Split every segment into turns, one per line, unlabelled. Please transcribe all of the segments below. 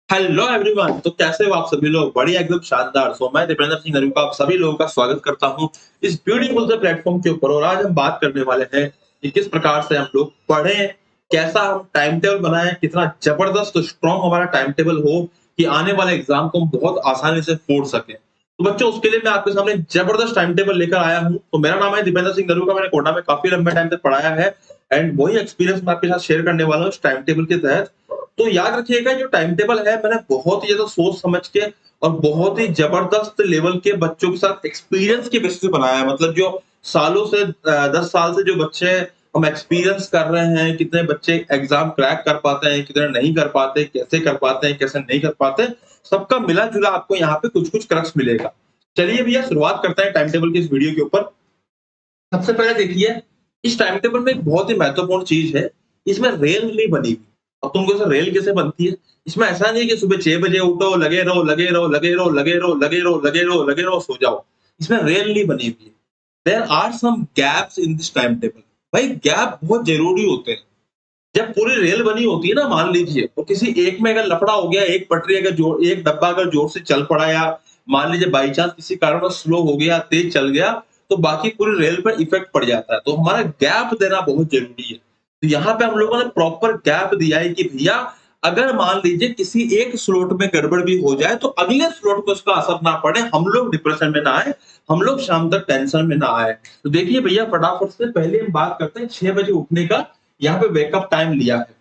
Hello everyone. तो कैसे हो आप सभी लोग? बढ़िया, एकदम शानदार। मैं दीपेंद्र सिंह नरूका का आप सभी लोगों का स्वागत करता हूँ इस ब्यूटीफुल से प्लेटफॉर्म के ऊपर। और आज हम बात करने वाले हैं कि किस प्रकार से हम लोग पढ़ें, कैसा हम टाइम टेबल बनाएं, कितना जबरदस्त स्ट्रॉन्ग हमारा टाइम टेबल हो कि आने वाले एग्जाम को हम बहुत आसानी से फोड़ सकें। तो बच्चों, उसके लिए मैं आपके सामने एक जबरदस्त टाइम टेबल लेकर आया हूँ। तो मेरा नाम है दीपेंद्र सिंह नरूका। मैंने कोटा में काफी लंबे टाइम तक पढ़ाया है एंड वही एक्सपीरियंस मैं आपके साथ शेयर करने वाला हूँ इस टाइम टेबल के तहत। तो याद रखिएगा, जो टाइम टेबल है मैंने बहुत ही ज्यादा सोच समझ के और बहुत ही जबरदस्त लेवल के बच्चों के साथ एक्सपीरियंस के बेसिस पे बनाया है। मतलब जो सालों से 10 साल से जो बच्चे हम एक्सपीरियंस कर रहे हैं, कितने बच्चे एग्जाम क्रैक कर पाते हैं, कितने नहीं कर पाते, कैसे कर पाते हैं, कैसे नहीं कर पाते, सबका मिला जुला आपको यहाँ पे कुछ कुछ क्रक्स मिलेगा। चलिए भैया, शुरुआत करते हैं टाइम टेबल की इस वीडियो के ऊपर। सबसे पहले देखिए, इस टाइम टेबल में एक बहुत ही महत्वपूर्ण चीज है। इसमें रेल नहीं बनी हुई। अब तुमको से रेल कैसे बनती है? इसमें ऐसा नहीं है कि सुबह 6 बजे उठो, लगे रहो लगे रहो लगे रहो लगे रहो लगे रहो लगे रहो लगे रहो, सो जाओ। इसमें रेल नहीं बनी हुई है। There are some gaps in this time table. भाई, गैप बहुत जरूरी होते हैं। जब पूरी रेल बनी होती है ना, मान लीजिए, और किसी एक में अगर लफड़ा हो गया, एक पटरी अगर जोर, एक डब्बा अगर जोर से चल पड़ा, या मान लीजिए बाई चांस किसी कारण स्लो हो गया, तेज चल गया, तो बाकी पूरी रेल पर इफेक्ट पड़ जाता है। तो हमारा गैप देना बहुत जरूरी है। तो यहाँ पे हम लोगों ने प्रॉपर गैप दिया है कि भैया, अगर मान लीजिए किसी एक स्लॉट में गड़बड़ भी हो जाए तो अगले स्लॉट को उसका असर ना पड़े, हम लोग डिप्रेशन में ना आए, हम लोग शाम तक टेंशन में ना आए। तो देखिए भैया, फटाफट से पहले हम बात करते हैं 6 बजे उठने का। यहाँ पे वेकअप टाइम लिया है।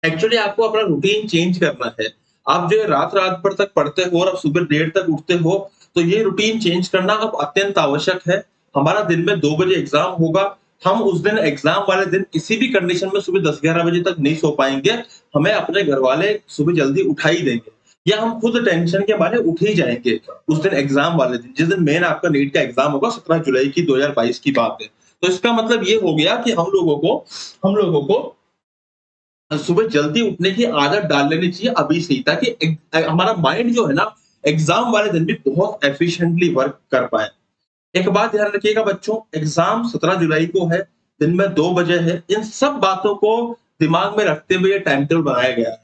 एक्चुअली आपको अपना रूटीन चेंज करना है। आप जो है रात रात भर तक पढ़ते हो और अब सुबह देर तक उठते हो, तो ये रूटीन चेंज करना अब अत्यंत आवश्यक है। हमारा दिन में 2 बजे एग्जाम होगा। हम उस दिन एग्जाम वाले दिन किसी भी कंडीशन में सुबह 10-11 बजे तक नहीं सो पाएंगे। हमें अपने घर वाले सुबह जल्दी उठा ही देंगे, या हम खुद टेंशन के मारे उठ ही जाएंगे उस दिन एग्जाम वाले दिन, जिस दिन मेन आपका नीट का एग्जाम होगा। 17 जुलाई की 2022 की बात है। तो इसका मतलब ये हो गया कि हम लोगों को सुबह जल्दी उठने की आदत डाल लेनी चाहिए अभी से ही, ताकि हमारा माइंड जो है ना, एग्जाम वाले दिन भी बहुत एफिशिएंटली वर्क कर पाए। एक बात ध्यान रखिएगा बच्चों, एग्जाम 17 जुलाई को है, दिन में 2 बजे है। इन सब बातों को दिमाग में रखते हुए ये टाइम टेबल बनाया गया है।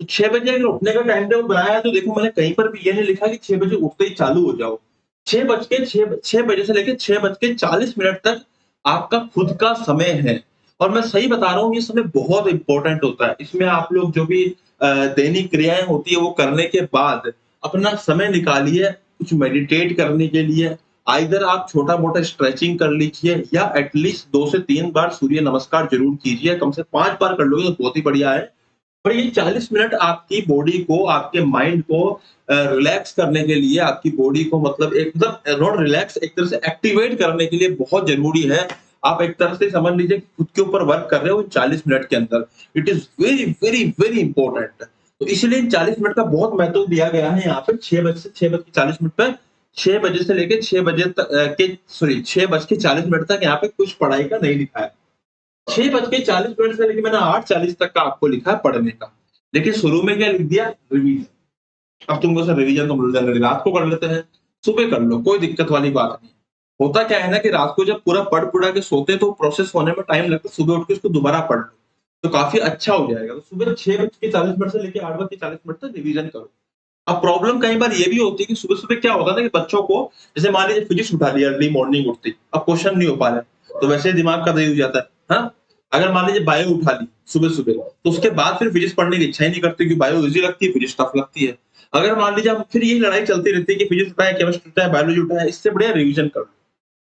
तो 6 बजे अगर उठने का टाइम टेबल बनाया है, तो देखो मैंने कहीं पर भी ये नहीं लिखा कि 6 बजे उठते ही चालू हो जाओ। 6 बजे से लेकर 6 बज के 40 मिनट तक आपका खुद का समय है। और मैं सही बता रहा हूँ, ये समय बहुत इंपॉर्टेंट होता है। इसमें आप लोग जो भी दैनिक क्रियाएं होती है वो करने के बाद अपना समय निकालिए कुछ मेडिटेट करने के लिए। आइदर आप छोटा-मोटा स्ट्रेचिंग कर लीजिए, या एटलीस्ट 2 से 3 बार सूर्य नमस्कार ज़रूर कीजिए। कम से 5 बार कर लोगे तो बहुत ही बढ़िया है। और ये 40 मिनट आपकी बॉडी को, आपके माइंड को रिलैक्स करने के लिए, आपकी बॉडी को मतलब एकदम नॉट रिलैक्स, एक तरह से एक्टिवेट करने के लिए बहुत ज़रूरी है। आप एक तरह से समझ लीजिए कि खुद के ऊपर वर्क कर रहे हो 40 मिनट के अंदर। It is very, very, very important. तो इसलिए इन 40 मिनट का बहुत महत्व दिया गया है यहाँ पे। 6 बजे से 6 बज के 40 मिनट पे, 6 बजे से लेके 6 बजे तक के सॉरी 6 बज के 40 मिनट तक यहाँ पे कुछ पढ़ाई का नहीं लिखा है। 6 बज के 40 मिनट से लेके मैंने 8:40 तक का आपको लिखा है पढ़ने का। लेकिन शुरू में क्या लिख दिया? रिवीजन। अब तुमको सर रिवीजन तो जनरली रात को कर लेते हैं, सुबह कर लो, कोई दिक्कत वाली बात नहीं। होता क्या है ना कि रात को जब पूरा पढ़ पुढ़ा के सोते तो प्रोसेस होने में टाइम लगता है, सुबह उठ के उसको दोबारा पढ़ लो, तो काफ़ी अच्छा हो जाएगा। तो सुबह 6 बज के 40 मिनट से लेके 8 बज के 40 मिनट तक रिवीजन करो। अब प्रॉब्लम कई बार ये भी होती है कि सुबह-सुबह क्या होता है ना कि बच्चों को, जैसे मान लीजिए फिजिक्स उठा लिया अर्ली मॉर्निंग उठते ही, अब क्वेश्चन नहीं हो पा रहा है, तो वैसे ही दिमाग का दही हो जाता है। हाँ? अगर मान लीजिए बायो उठा ली सुबह-सुबह, तो उसके बाद फिर फिजिक्स पढ़ने की इच्छा ही नहीं करती, क्योंकि बायो ईज़ी लगती है, फिजिक्स टफ लगती है। अगर मान लीजिए अब फिर यही लड़ाई चलती रहती है कि फिजिक्स उठाए, केमिस्ट्री उठाए, बायोलॉजी उठाए, इससे बढ़िया रिवीजन करो।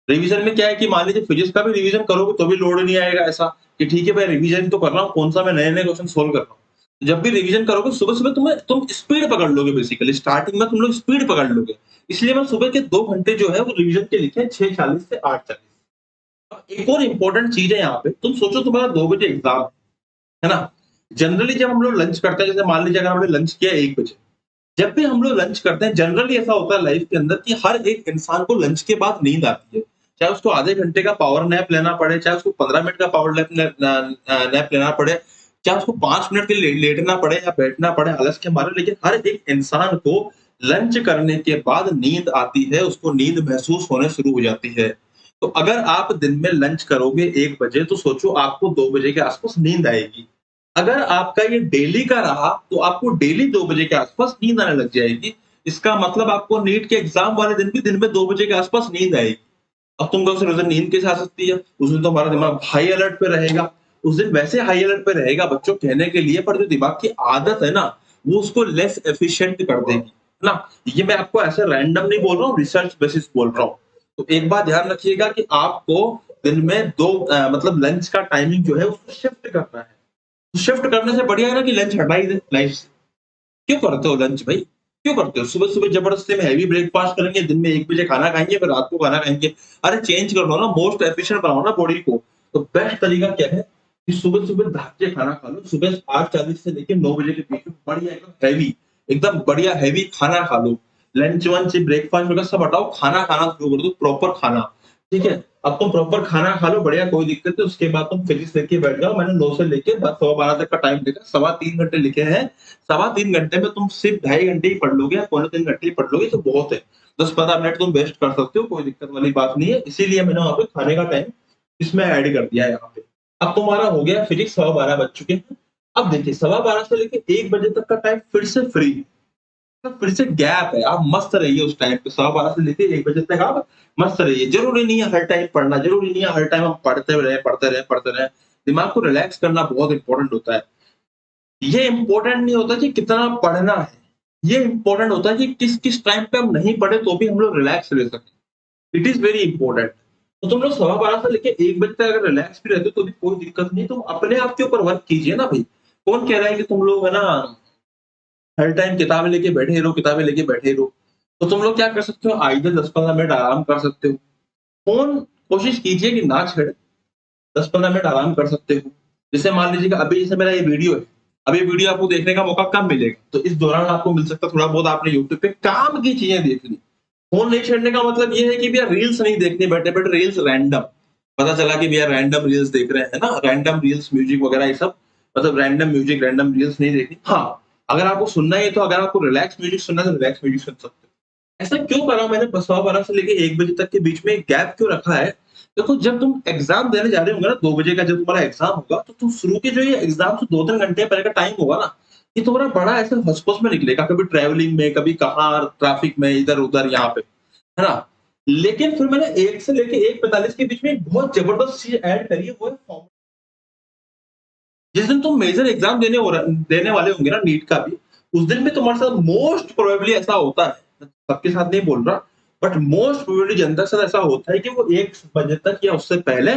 रिवीजन में क्या है कि मान लीजिए फिजिक्स का भी रिवीजन करोगे तो भी लोड नहीं आएगा ऐसा कि ठीक है भाई, रिवीजन तो कर रहा हूँ, कौन-सा मैं नए-नए क्वेश्चन सोल्व कर रहा हूँ। जब भी रिवीजन करोगे सुबह-सुबह तुम स्पीड पकड़ लोगे, बेसिकली स्टार्टिंग में तुम लोग स्पीड पकड़ लोगे। इसलिए मैं सुबह के 2 घंटे जो है वो रिवीजन के लिखे हैं, 6:40 से 8:40। अब एक और इम्पोर्टेंट चीज़ है यहाँ पे, तुम सोचो तुम्हारा 2 बजे एग्ज़ाम है ना? जनरली जब हम लोग लंच करते हैं, जैसे मान लीजिए अगर हमने लंच किया 1 बजे, जब भी हम लोग लंच करते हैं, जनरली ऐसा होता है लाइफ के अंदर कि हर एक इंसान को लंच के बाद नींद आती है। चाहे उसको आधे घंटे का पावर नैप लेना पड़े, चाहे उसको 15 मिनट का पावर नैप लेना पड़े, चाहे उसको 5 मिनट के लिए लेटना पड़े या बैठना पड़े आलस के मारे, लेकिन हर एक इंसान को लंच करने के बाद नींद आती है, उसको नींद महसूस होने शुरू हो जाती है। तो अगर आप दिन में लंच करोगे 1 बजे, तो सोचो आपको 2 बजे के आस-पास नींद आएगी। अगर आपका ये डेली का रहा तो आपको डेली 2 बजे के आस-पास नींद आने लग जाएगी। इसका मतलब आपको नीट के एग्ज़ाम वाले दिन भी दिन में 2 बजे के आस-पास नींद आएगी। अब तुम कहोगे सर उस दिन नींद कैसे आ सकती है? उस दिन तो हमारा दिमाग हाई अलर्ट पे रहेगा। उस दिन वैसे हाई अलर्ट पे रहेगा बच्चों कहने के लिए, पर जो दिमाग की आदत है ना, वो उसको लेस एफिशिएंट कर देगी, है ना? ये मैं आपको ऐसे रैंडम नहीं बोल रहा हूँ, रिसर्च बेसिस बोल रहा हूँ। तो एक बात ध्यान रखिएगा कि आपको दिन में 2 मतलब लंच का टाइमिंग जो है उसको शिफ्ट करना है। शिफ्ट करने से बढ़िया है ना कि लंच हटा ही दें लाइफ से। क्यों करते हो लंच भाई? क्यों करते हो? सुबह-सुबह ज़बरदस्ती में हेवी ब्रेकफ़ास्ट करेंगे, दिन में 1 बजे खाना खाएँगे, फिर रात को खाना खाएँगे। अरे चेंज कर लो ना, मोस्ट एफिशिएंट बनाओ ना बॉडी को। तो बेस्ट तरीका क्या है कि सुबह-सुबह ढक के खाना खा लो। सुबह 8:40 से लेके 9 बजे के बीच में बढ़िया एकदम बढ़िया हेवी खाना खा लो। लंच-वंच, ब्रेकफ़ास्ट वगैरह सब हटाओ, खाना खाना शुरू कर दो, प्रॉपर खाना। ठीक है? अब तुम प्रॉपर खाना खा लो, बढ़िया कोई दिक्कत नहीं, उसके बाद तुम फिजिक्स लेके बैठ जाओ। मैंने 9 से लेके सवा 12 तक का टाइम लिखा, सवा 3 घंटे लिखे हैं। सवा 3 घंटे में तुम सिर्फ ढाई घंटे ही पढ़ लोगे या पौने 3 घंटे ही पढ़ लोगे तो बहुत है। 10-15 मिनट तुम वेस्ट कर सकते हो, कोई दिक्कत वाली बात नहीं है। इसीलिए मैंने वहाँ पे खाने का टाइम इसमें ऐड कर दिया है यहाँ पे। अब तुम्हारा हो गया फिजिक्स, सवा 12 बज चुके हैं। अब देखिए सवा 12 से लेके 1 बजे तक का टाइम फिर से फ्री है। तो फिर से गैप है, आप मस्त रहिए उस टाइम पे, सवा 12 से लेके 1 बजे तक आप मस्त रहिए। ज़रूरी नहीं है हर टाइम पढ़ना, ज़रूरी नहीं है हर टाइम हम पढ़ते रहें। दिमाग को रिलैक्स करना बहुत इम्पोर्टेंट होता है। ये इम्पोर्टेंट नहीं होता कि कितना पढ़ना है, ये इम्पोर्टेंट होता है कि किस-किस टाइम पे हम नहीं पढ़े तो भी हम लोग रिलैक्स रह सकें। It is very important. तो तुम लोग सवा 12 से लेके 1 बजे तक अगर रिलैक्स भी रहते हो तो भी कोई दिक्कत नहीं, तुम अपने आप के ऊपर वर्क कीजिए ना भई। कौन कह रहा है कि तुम लोग है ना हर टाइम किताबें लेके बैठे रहो। तो तुम लोग क्या कर सकते हो, आइदर 10-15 मिनट आराम कर सकते हो। फ़ोन कोशिश कीजिए कि ना छेड़ें, 10-15 मिनट आराम कर सकते हो। जैसे मान लीजिए कि अभी जैसे मेरा ये वीडियो है, अब ये वीडियो आपको देखने का मौका कब मिलेगा? तो इस दौरान आपको मिल सकता है थोड़ा बहुत आपने यूट्यूब पे काम की चीज़ें देख ली। फ़ोन नहीं छेड़ने का मतलब ये है कि भैया रील्स नहीं देखनी बैठे-बैठे, रील्स रैंडम। पता चला कि भैया रैंडम रील्स देख रहे हैं ना, रैंडम रील्स, म्यूज़िक वगैरह ये सब, मतलब रैंडम म्यूज़िक, रैंडम रील्स नहीं देखनी। हाँ, अगर आपको सुनना है तो अगर आपको रिलैक्स म्यूज़िक सुनना है तो रिलैक्स म्यूज़िक सुन सकते हो। ऐसा क्यों करा मैंने सवा 12 से लेके 1 बजे तक के बीच में एक गैप क्यों रखा है? देखो जब तुम एग्ज़ाम देने जा रहे होंगे ना 2 बजे का जब तुम्हारा एग्ज़ाम होगा, तो तुम शुरू के जो ये एग्ज़ाम से 2-3 घंटे पहले का टाइम होगा ना, ये तुम्हारा बड़ा ऐसे हौस-पौस में निकलेगा, कभी ट्रैवलिंग में, कभी कहाँ ट्रैफिक में, इधर-उधर यहाँ पे, है ना? लेकिन फिर मैंने 1 से लेके 1:45 के बीच में एक बहुत ज़बरदस्त चीज़ ऐड करी है, वो है फॉर्म। जिस दिन तुम मेजर एग्ज़ाम देने वाले होंगे ना नीट का भी, उस दिन भी तुम्हारे साथ मोस्ट प्रोबेबली ऐसा होता है, सबके साथ नहीं बोल रहा, बट मोस्ट प्रोबेबली जनता के साथ ऐसा होता है कि वो 1 बजे तक या उससे पहले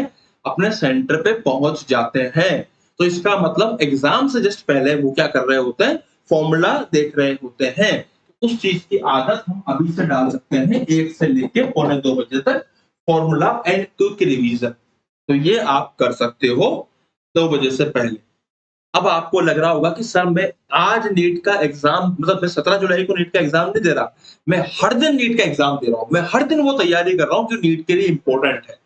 अपने सेंटर पे पहुँच जाते हैं। तो इसका मतलब एग्ज़ाम से जस्ट पहले वो क्या कर रहे होते हैं, फ़ॉर्मूला देख रहे होते हैं। उस चीज़ की आदत हम अभी से डाल सकते हैं 1 से लेके पौने 2 बजे तक, फ़ॉर्मूला एंड क्विक रिवीज़न। तो ये आप कर सकते हो 2 बजे से पहले। अब आपको लग रहा होगा कि सर मैं आज नीट का एग्ज़ाम, मतलब मैं 17 जुलाई को नीट का एग्ज़ाम नहीं दे रहा, मैं हर दिन नीट का एग्ज़ाम दे रहा हूँ, मैं हर दिन वो तैयारी कर रहा हूँ जो नीट के लिए इम्पोर्टेंट है।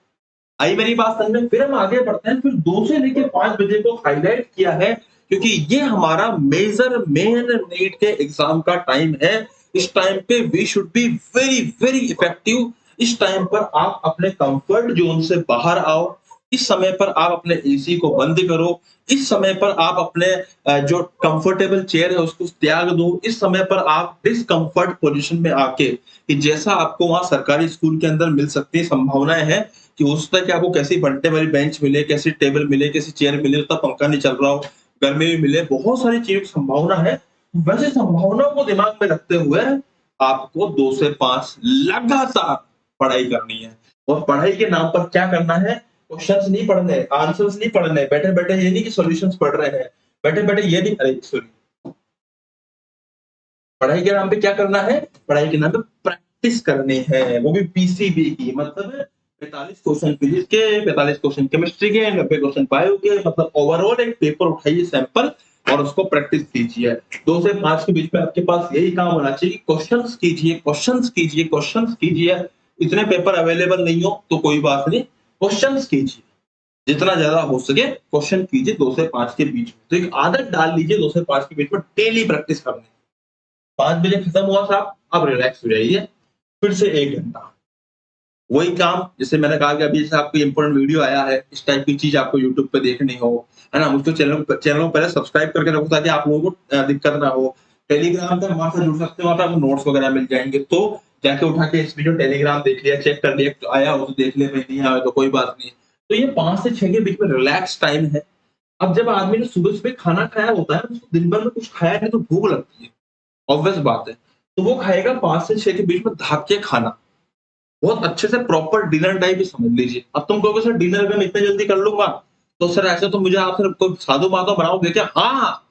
आई मेरी बात समझ में? फिर हम आगे बढ़ते हैं, फिर 2 से लेके 5 बजे को हाइलाइट किया है क्योंकि ये हमारा मेन नीट के एग्ज़ाम का टाइम है। इस टाइम पे we should be very, very effective. इस टाइम पर आप अपने कम्फर्ट ज़ोन से बाहर आओ। इस समय पर आप अपने एसी को बंद करो। इस समय पर आप अपने जो कंफर्टेबल चेयर है उसको त्याग दो। इस समय पर आप डिस्कम्फर्ट पोज़ीशन में आके कि जैसा आपको वहाँ सरकारी स्कूल के अंदर मिल सकती है, संभावनाएँ हैं कि हो सकता है कि आपको कैसी बंटे वाली बेंच मिले, कैसी टेबल मिले, कैसी चेयर मिले, उतना पंखा नहीं चल रहा हो, गर्मी भी मिले, बहुत सारी चीज़ों की संभावना है। वैसे संभावनाओं को दिमाग में रखते हुए आपको 2 से 5 लगातार पढ़ाई करनी है। और पढ़ाई के नाम पर क्या करना है? क्वेश्चन्स नहीं पढ़ने, आंसर्स नहीं पढ़ने, बैठे-बैठे ये नहीं कि सॉल्यूशंस पढ़ रहे हैं, बैठे-बैठे ये नहीं, अरे सॉरी, पढ़ाई के नाम पे क्या करना है? पढ़ाई के नाम पे प्रैक्टिस करनी है, वो भी पीसीबी की, मतलब 45 क्वेश्चन फिजिक्स के, 45 क्वेश्चन केमिस्ट्री के, 90 क्वेश्चन बायो के, मतलब ओवरऑल एक पेपर उठाइए सैंपल और उसको प्रैक्टिस कीजिए। 2 से 5 के बीच में आपके पास यही काम होना चाहिए कि क्वेश्चंस कीजिए, क्वेश्चंस कीजिए, क्वेश्चंस कीजिए। इतने पेपर अवेलेबल नहीं हो तो कोई बात नहीं, क्वेश्चंस कीजिए। जितना ज़्यादा हो सके क्वेश्चन कीजिए 2 से 5 के बीच में। तो एक आदत डाल लीजिए 2 से 5 के बीच में डेली प्रैक्टिस करने की। 5 बजे खत्म हुआ साहब, अब रिलैक्स हो जाइए, फिर से 1 घंटा। वही काम जैसे मैंने कहा कि अभी जैसे आपको इम्पोर्टेंट वीडियो आया है, इस टाइप की चीज़ आपको यूट्यूब पे देखनी हो, है ना? मुझको चैनल को पहले सब्सक्राइब करके रखो ताकि आप लोगों को दिक्कत ना हो। टेलीग्राम पे हमारे साथ जुड़ सकते हो, वहाँ पे आपको नोट्स वगैरह मिल जाएँगे। तो जाके उठा के इस वीडियो टेलीग्राम देख लिया, चेक कर लिया, तो आया हो तो देख ले, नहीं आया तो कोई बात नहीं। तो ये 5 से 6 के बीच में रिलैक्स टाइम है। अब जब आदमी ने सुबह-सुबह खाना खाया होता है, उसको दिन भर में कुछ खाया नहीं तो भूख लगती है, ऑब्वियस बात है। तो वो खाएगा 5 से 6 के बीच में ढक के खाना। बहुत अच्छे से प्रॉपर डिनर टाइप ही समझ लीजिए। अब तुम कहोगे सर डिनर में मैं इतनी जल्दी कर लूँगा, तो सर ऐसे तो मुझे आप सर कोई साधु-माधु बनाओगे क्या? हाँ,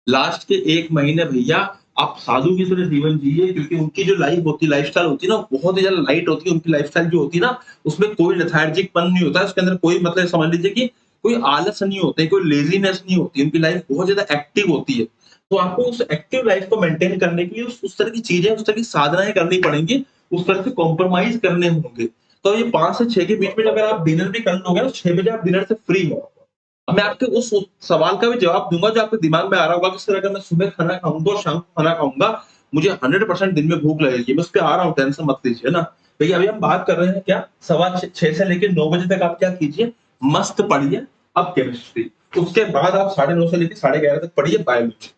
लास्ट के 1 महीने भैया आप साधु की तरह जीवन जिए क्योंकि उनकी जो लाइफ होती है, लाइफ़स्टाइल होती है ना, बहुत ही ज़्यादा लाइट होती है। उनकी लाइफ़स्टाइल जो होती है ना, उसमें कोई लेथार्जिकपन नहीं होता है, उसके अंदर कोई मतलब समझ लीजिए कि कोई आलस नहीं होता है, कोई लेज़ीनेस नहीं होती है, उनकी लाइफ बहुत ज़्यादा एक्टिव होती है। तो आपको उस एक्टिव लाइफ को मेंटेन करने के लिए उस तरह की चीज़ें, उस तरह की साधनाएँ करनी पड़ेंगी, उस तरह से कॉम्प्रोमाइज़ करने होंगे। तो ये 5 से 6 के बीच में अगर आप डिनर भी कर लोगे ना, 6 बजे आप डिनर से फ्री हो। अब मैं आपके उस सवाल का भी जवाब दूँगा जो आपके दिमाग में आ रहा होगा कि सर अगर मैं सुबह खाना खाऊँगा और शाम को खाना खाऊँगा, मुझे 100% दिन में भूख लगेगी। मैं उस पे आ रहा हूँ, टेंशन मत लीजिए ना। देखिए अभी हम बात कर रहे हैं क्या सवा 6 से लेके 9 बजे तक आप क्या कीजिए, मस्त पढ़िए अब केमिस्ट्री। उसके बाद आप 9:30 से लेके 11:30 तक पढ़िए बायोलॉजी।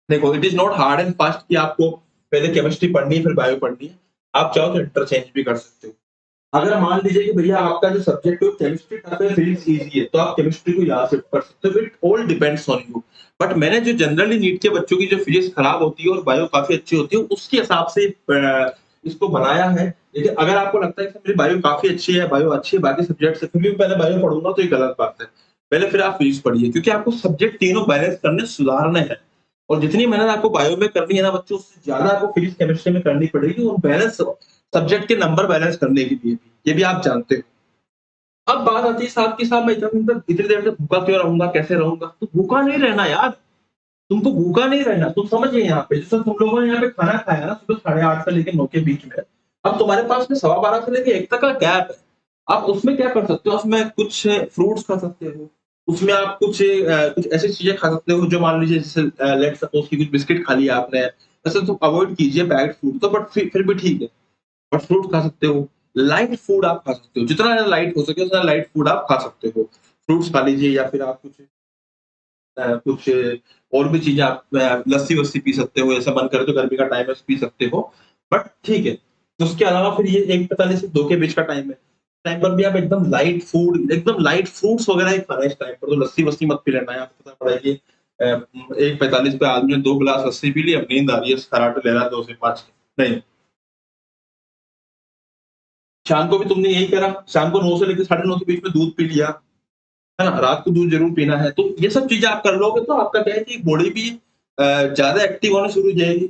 देखो it is not hard and fast कि आपको पहले केमिस्ट्री पढ़नी है फिर बायो पढ़नी है। आप चाहो तो इंटरचेंज भी कर सकते हो। अगर मान लीजिए कि भैया आपका जो सब्जेक्ट है वो केमिस्ट्री टफ है, फिजिक्स ईज़ी है, तो आप केमिस्ट्री को यहाँ शिफ्ट कर सकते हो। It all depends on you. But मैंने जो जनरली नीट के बच्चों की जो फिजिक्स खराब होती है और बायो काफ़ी अच्छी होती है, उसके हिसाब से इसको बनाया है। लेकिन अगर आपको लगता है कि मेरी बायो काफ़ी अच्छी है बाकी सब्जेक्ट से, फिर भी पहले बायो पढ़ूँगा तो ये गलत बात है। पहले फिर आप फिजिक्स पढ़िए क्योंकि आपको सब्जेक्ट तीनों बैलेंस करने, सुधारने हैं। और जितनी मेहनत आपको बायो में करनी है ना बच्चों, उससे ज़्यादा आपको फिजिक्स, केमिस्ट्री में करनी पड़ेगी और बैलेंस सब्जेक्ट के नंबर बैलेंस करने के लिए भी, ये भी आप जानते हो। अब बात आती है साहब कि साहब मैं इतना दिन तक इतनी देर से भूखा क्यों रहूँगा, कैसे रहूँगा? तो भूखा नहीं रहना यार, तुमको भूखा नहीं रहना, तुम समझिए यहाँ पे, जैसे तुम लोगों ने यहाँ पे खाना खाया ना सुबह 8:30 से लेके 9 के बीच में, अब तुम्हारे पास में 12:15 से लेके 1 तक का गैप है। आप उसमें क्या कर सकते हो, उसमें कुछ फ्रूट्स खा सकते हो, उसमें आप कुछ ऐसी चीज़ें खा सकते हो जो मान लीजिए जैसे लेट्स सपोज़ कि कुछ बिस्किट खा लिया आपने, वैसे तो अवॉइड कीजिए पैक्ड फूड तो बट फिर भी ठीक है। और फ्रूट खा सकते हो, लाइट फूड आप खा सकते हो, जितना ज़्यादा लाइट हो सके उतना लाइट फूड आप खा सकते हो। फ्रूट्स खा लीजिए या फिर आप कुछ और भी चीज़ें आप लस्सी-वस्सी पी सकते हो, ऐसा मन करे तो गर्मी का टाइम है पी सकते हो, बट ठीक है। उसके अलावा फिर ये 1:45 से 2 के बीच का टाइम है। टाइम पर भी आप एकदम लाइट फ्रूट्स वगैरह ही खाना है इस टाइम पर, तो लस्सी-वस्सी मत पी लेना है। आपको पता पड़ा है कि 1:45 पे आदमी ने 2 गिलास लस्सी पी ली, अब नींद आ रही है, खर्राटे ले रहा है 2 से 5 की। नहीं, शाम को भी तुमने यही करा, शाम को 9 से लेके 9:30 के बीच में दूध पी लिया, है ना? रात को दूध ज़रूर पीना है। तो ये सब चीज़ें आप कर लोगे तो आपका क्या है कि बॉडी भी ज़्यादा एक्टिव होना शुरू हो जाएगी।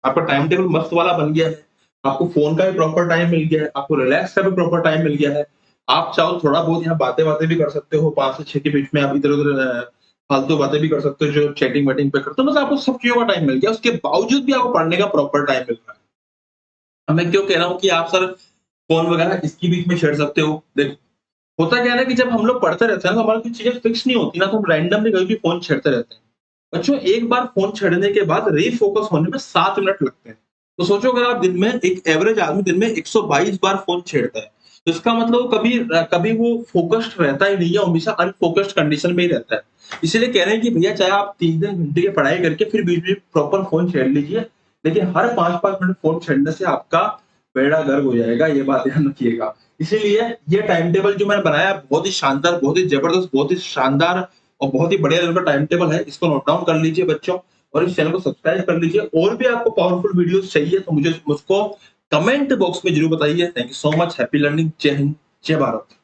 आपका टाइम टेबल मस्त वाला बन गया है। आपको फ़ोन का भी प्रॉपर टाइम मिल गया है, आपको रिलैक्स का भी प्रॉपर टाइम मिल गया है। आप चाहो थोड़ा बहुत यहाँ बातें-वातें भी कर सकते हो, 5 से 6 के बीच में आप इधर-उधर फालतू बातें भी कर सकते हो जो चैटिंग-वैटिंग पे करते हो, मतलब आपको सब चीज़ों का टाइम मिल गया। उसके बावजूद भी आपको पढ़ने का प्रॉपर टाइम मिल रहा है। अब मैं क्यों कह रहा हूँ कि आप सर फ़ोन वगैरह इसके बीच में छेड़ सकते हो। देखो होता क्या है ना कि जब हम लोग पढ़ते रहते हैं ना, तो हमारी कुछ चीज़ें फिक्स नहीं होती ना, तो हम रैंडमली कभी भी फ़ोन छेड़ते रहते हैं। बच्चों एक बार फ़ोन छेड़ने के बाद रीफ़ोकस होने में 7 मिनट लगते हैं। तो सोचो अगर आप दिन में एक एवरेज आदमी दिन में 122 बार फ़ोन छेड़ता है, तो इसका मतलब वो कभी वो फ़ोकस्ड रहता ही नहीं है, हमेशा अनफ़ोकस्ड कंडीशन में ही रहता है। इसीलिए कह रहे हैं कि भैया चाहे आप 3-3 घंटे की पढ़ाई करके फिर बीच-बीच प्रॉपर फ़ोन छेड़ लीजिए, लेकिन हर 5-5 मिनट फ़ोन छेड़ने से आपका बेड़ा गर्क हो जाएगा, ये बात ध्यान रखिएगा। इसीलिए ये टाइम टेबल जो मैंने बनाया है बहुत ही शानदार, बहुत ही ज़बरदस्त, बहुत ही शानदार और बहुत ही बढ़िया लेवल का टाइम टेबल है। इसको नोट डाउन कर लीजिए बच्चों और इस चैनल को सब्सक्राइब कर लीजिए। और भी आपको पावरफुल वीडियोज़ चाहिए तो मुझको कमेंट बॉक्स में ज़रूर बताइए। Thank you so much. Happy learning. जय हिंद, जय भारत।